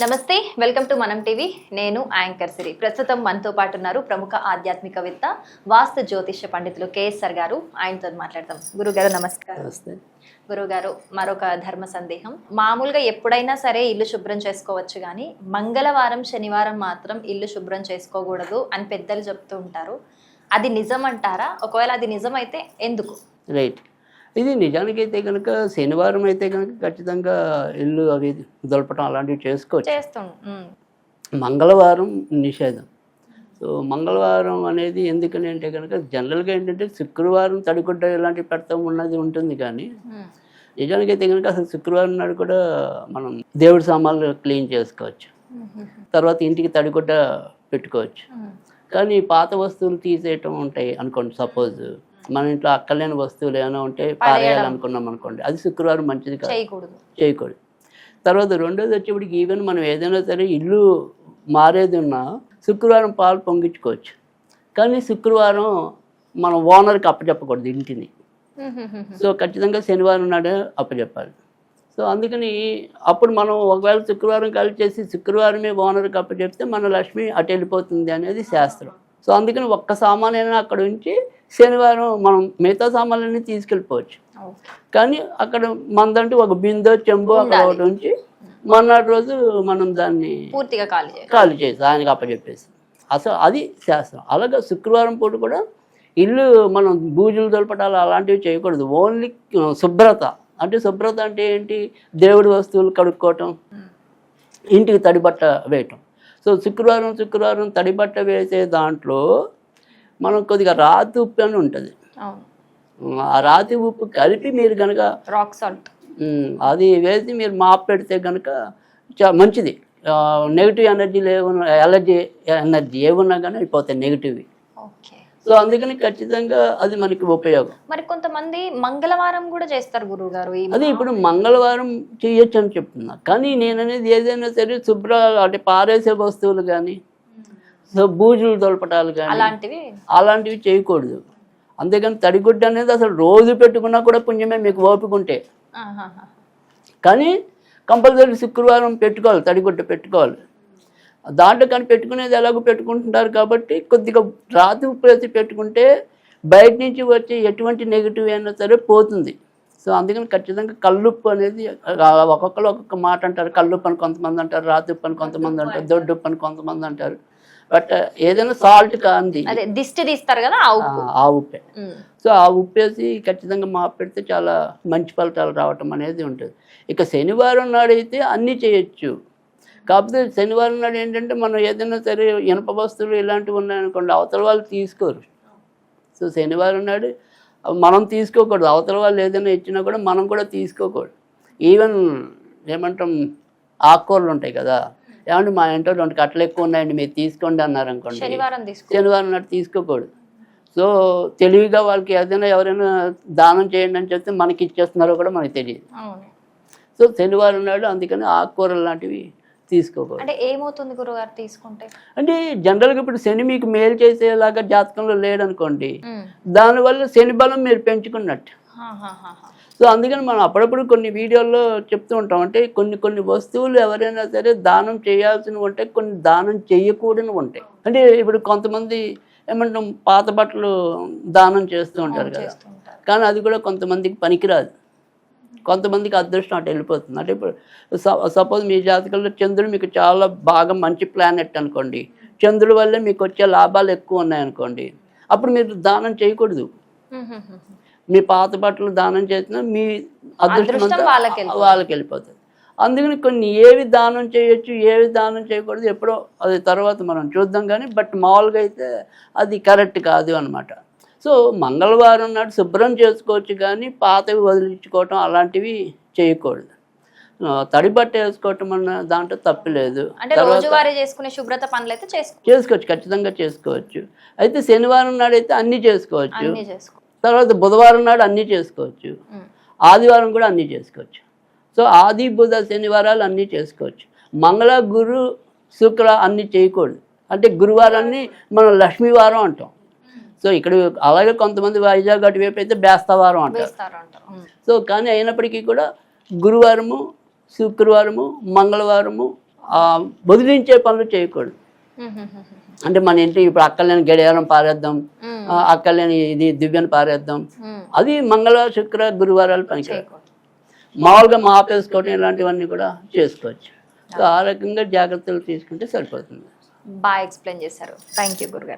నమస్తే, welcome to మనం TV. నేను యాంకర్ సిరి. ప్రస్తుతం మనతో పాటు ఉన్నారు ప్రముఖ ఆధ్యాత్మికవేత్త, వాస్తు జ్యోతిష్య పండితులు కేఎస్ఆర్ గారు. ఆయనతో మాట్లాడతాం. గురుగారు నమస్కారం. నమస్తే గురుగారు, మరొక ధర్మ సందేహం. మామూలుగా ఎప్పుడైనా సరే ఇల్లు శుభ్రం చేసుకోవచ్చు, కానీ మంగళవారం శనివారం మాత్రం ఇల్లు శుభ్రం చేసుకోకూడదు అని పెద్దలు చెప్తూ ఉంటారు. అది నిజం అంటారా? ఒకవేళ అది నిజమైతే ఎందుకు? రైట్. ఇది నిజానికైతే కనుక శనివారం అయితే కనుక ఖచ్చితంగా ఇల్లు అవి దులపటం అలాంటివి చేసుకోవచ్చు. మంగళవారం నిషేధం. సో మంగళవారం అనేది ఎందుకని అంటే కనుక జనరల్గా ఏంటంటే శుక్రవారం తడిగుడ్డ ఇలాంటివి పెడతాం ఉన్నది ఉంటుంది, కానీ నిజానికైతే కనుక అసలు శుక్రవారం నాడు కూడా మనం దేవుడి సామాన్లు క్లీన్ చేసుకోవచ్చు, తర్వాత ఇంటికి తడిగుడ్డ పెట్టుకోవచ్చు. కానీ పాత వస్తువులు తీసేయటం ఉంటాయి అనుకోండి, సపోజ్ మన ఇంట్లో అక్కర్లేని వస్తువులు ఏమైనా ఉంటే పారేయాలనుకున్నాం అనుకోండి, అది శుక్రవారం మంచిది కాదు, చేయకూడదు. తర్వాత రెండోది వచ్చేప్పటికి ఈవెన్ మనం ఏదైనా సరే ఇల్లు మారేది ఉన్నా శుక్రవారం పాలు పొంగించుకోవచ్చు, కానీ శుక్రవారం మనం ఓనర్కి అప్పచెప్పకూడదు ఇంటిని. సో ఖచ్చితంగా శనివారం నాడే అప్పచెప్పాలి. సో అందుకని అప్పుడు మనం ఒకవేళ శుక్రవారం కలిసి చేసి శుక్రవారమే ఓనర్కి అప్పచెప్తే మన లక్ష్మి అటు వెళ్ళిపోతుంది అనేది శాస్త్రం. సో అందుకని ఒక్క సామానైనా అక్కడ ఉంచి శనివారం మనం మిగతా సామాన్లన్నీ తీసుకెళ్ళిపోవచ్చు, కానీ అక్కడ మనదంటూ ఒక బిందో చెంబు అక్కడ ఒకటి ఉంచి మర్నాటి రోజు మనం దాన్ని పూర్తిగా ఖాళీ చేసి ఆయనకి అప్పచెప్పేసి, అసలు అది శాస్త్రం. అలాగే శుక్రవారం పూట కూడా ఇల్లు మనం బూజులు దొలపటాలు అలాంటివి చేయకూడదు. ఓన్లీ శుభ్రత. అంటే శుభ్రత అంటే ఏంటి? దేవుడి వస్తువులు కడుక్కోవటం, ఇంటికి తడిబట్ట వేయటం. సో శుక్రవారం తడిబట్ట వేసే దాంట్లో మనం కొద్దిగా రాతి ఉప్పు అని ఉంటుంది, ఆ రాతి ఉప్పు కలిపి మీరు కనుక రాక్ సాల్ట్ అది వేసి మీరు మాప్ పెడితే కనుక మంచిది. నెగిటివ్ ఎనర్జీలు ఏమన్నా ఎలర్జీ ఎనర్జీ ఏమున్నా కానీ అయిపోతాయి నెగిటివ్. సో అందుకని ఖచ్చితంగా అది మనకి ఉపయోగం. మరి కొంతమంది మంగళవారం కూడా చేస్తారు గురువు గారు. అది ఇప్పుడు మంగళవారం చేయొచ్చు అని చెప్తున్నా, కానీ నేను అనేది ఏదైనా సరే శుభ్ర అంటే పారేసే వస్తువులు కానీ సో బూజులు దొలపటాలు కానీ అలాంటివి చేయకూడదు. అంతేగాని తడిగుడ్డ అనేది అసలు రోజు పెట్టుకున్నా కూడా పుణ్యమే మీకు ఓపిక ఉంటే. కానీ కంపల్సరీ శుక్రవారం పెట్టుకోవాలి, తడిగుడ్డ పెట్టుకోవాలి. దాంట్లో కానీ పెట్టుకునేది ఎలాగో పెట్టుకుంటున్నారు కాబట్టి కొద్దిగా రాతి ఉప్పు వేసి పెట్టుకుంటే బయట నుంచి వచ్చే ఎటువంటి నెగిటివ్ అయినా సరే పోతుంది. సో అందుకని ఖచ్చితంగా కల్లుప్పు అనేది ఒక్కొక్కరు ఒక్కొక్క మాట అంటారు. కల్లుప్పు అని కొంతమంది అంటారు, రాతి ఉప్పు అని కొంతమంది అంటారు, దొడ్డు ఉప్పు అని కొంతమంది అంటారు. బట్ ఏదైనా సాల్ట్ కాంది దిష్టి తీస్తారు కదా ఆ ఉప్పే. సో ఆ ఉప్పు వేసి ఖచ్చితంగా మాపు పెడితే చాలా మంచి ఫలితాలు రావటం అనేది ఉంటుంది. ఇక శనివారం నాడైతే అన్నీ చేయొచ్చు. కాకపోతే శనివారం నాడు ఏంటంటే మనం ఏదైనా సరే ఇనప వస్తువులు ఇలాంటివి ఉన్నాయనుకోండి, అవతల వాళ్ళు తీసుకోరు. సో శనివారం నాడు మనం తీసుకోకూడదు, అవతల వాళ్ళు ఏదైనా ఇచ్చినా కూడా మనం కూడా తీసుకోకూడదు. ఈవెన్ ఏమంటాం ఆకుకూరలు ఉంటాయి కదా, ఏమంటే మా ఇంట్లో 2 కట్టలు ఎక్కువ ఉన్నాయండి మీరు తీసుకోండి అన్నారు అనుకోండి, శనివారం నాడు తీసుకోకూడదు. సో తెలివిగా వాళ్ళకి ఏదైనా ఎవరైనా దానం చేయండి అని చెప్తే మనకి ఇచ్చేస్తున్నారో కూడా మనకి తెలియదు. సో శనివారం నాడు అందుకని ఆకుకూరలు లాంటివి తీసుకోకూడదు. అంటే ఏమవుతుంది గురుగారు తీసుకుంటే? అంటే జనరల్గా ఇప్పుడు శని మీకు మేలు చేసేలాగా జాతకంలో లేడనుకోండి, దానివల్ల శని బలం మీరు పెంచుకున్నట్టు. సో అందుకని మనం అప్పుడప్పుడు కొన్ని వీడియోల్లో చెప్తూ ఉంటాం, అంటే కొన్ని వస్తువులు ఎవరైనా సరే దానం చేయాల్సినవి ఉంటాయి, కొన్ని దానం చేయకూడని ఉంటాయి. అంటే ఇప్పుడు కొంతమంది ఏమంటాం పాత బట్టలు దానం చేస్తూ ఉంటారు కదా, కానీ అది కూడా కొంతమందికి పనికిరాదు, కొంతమందికి అదృష్టం అటు వెళ్ళిపోతుంది. అంటే ఇప్పుడు సపోజ్ మీ జాతకంలో చంద్రుడు మీకు చాలా బాగా మంచి ప్లానెట్ అనుకోండి, చంద్రుడి వల్లే మీకు వచ్చే లాభాలు ఎక్కువ ఉన్నాయనుకోండి, అప్పుడు మీరు దానం చేయకూడదు. మీ పాత బట్టలు దానం చేసినా మీ అదృష్టం అంతా వాళ్ళకి వెళ్ళిపోతుంది. అందుకని కొన్ని ఏవి దానం చేయొచ్చు ఏవి దానం చేయకూడదు ఎప్పుడో అది తర్వాత మనం చూద్దాం, కానీ బట్ మామూలుగా అయితే అది కరెక్ట్ కాదు అనమాట. సో మంగళవారం నాడు శుభ్రం చేసుకోవచ్చు, కానీ పాతవి వదిలించుకోవటం అలాంటివి చేయకూడదు. తడిబట్ట వేసుకోవటం అన్న దాంట్లో తప్పులేదు. చేసుకోవచ్చు, ఖచ్చితంగా చేసుకోవచ్చు. అయితే శనివారం నాడు అయితే అన్నీ చేసుకోవచ్చు, తర్వాత బుధవారం నాడు అన్నీ చేసుకోవచ్చు, ఆదివారం కూడా అన్నీ చేసుకోవచ్చు. సో ఆది బుధ శనివారాలు అన్నీ చేసుకోవచ్చు. మంగళ గురు శుక్ర అన్నీ చేయకూడదు. అంటే గురువారాన్ని మనం లక్ష్మీవారం అంటాం. సో ఇక్కడ అలాగే కొంతమంది వైజాగ్ అటువైపు అయితే బేస్తవారం అంటారు. సో కానీ అయినప్పటికీ కూడా గురువారము శుక్రవారము మంగళవారము బదిలించే పనులు చేయకూడదు. అంటే మన ఇంటి ఇప్పుడు అక్కలేని గడియారం పారేద్దాం, అక్కలేని ఇది దివ్యను పారేద్దాం, అది మంగళ శుక్ర గురువారాలు పనికి. మామూలుగా మాపేసుకోవడం ఇలాంటివన్నీ కూడా చేసుకోవచ్చు. సో ఆ రకంగా జాగ్రత్తలు తీసుకుంటే సరిపోతుంది. బాగా ఎక్స్ప్లెయిన్ చేశారు. థ్యాంక్ యూ గురుగారు.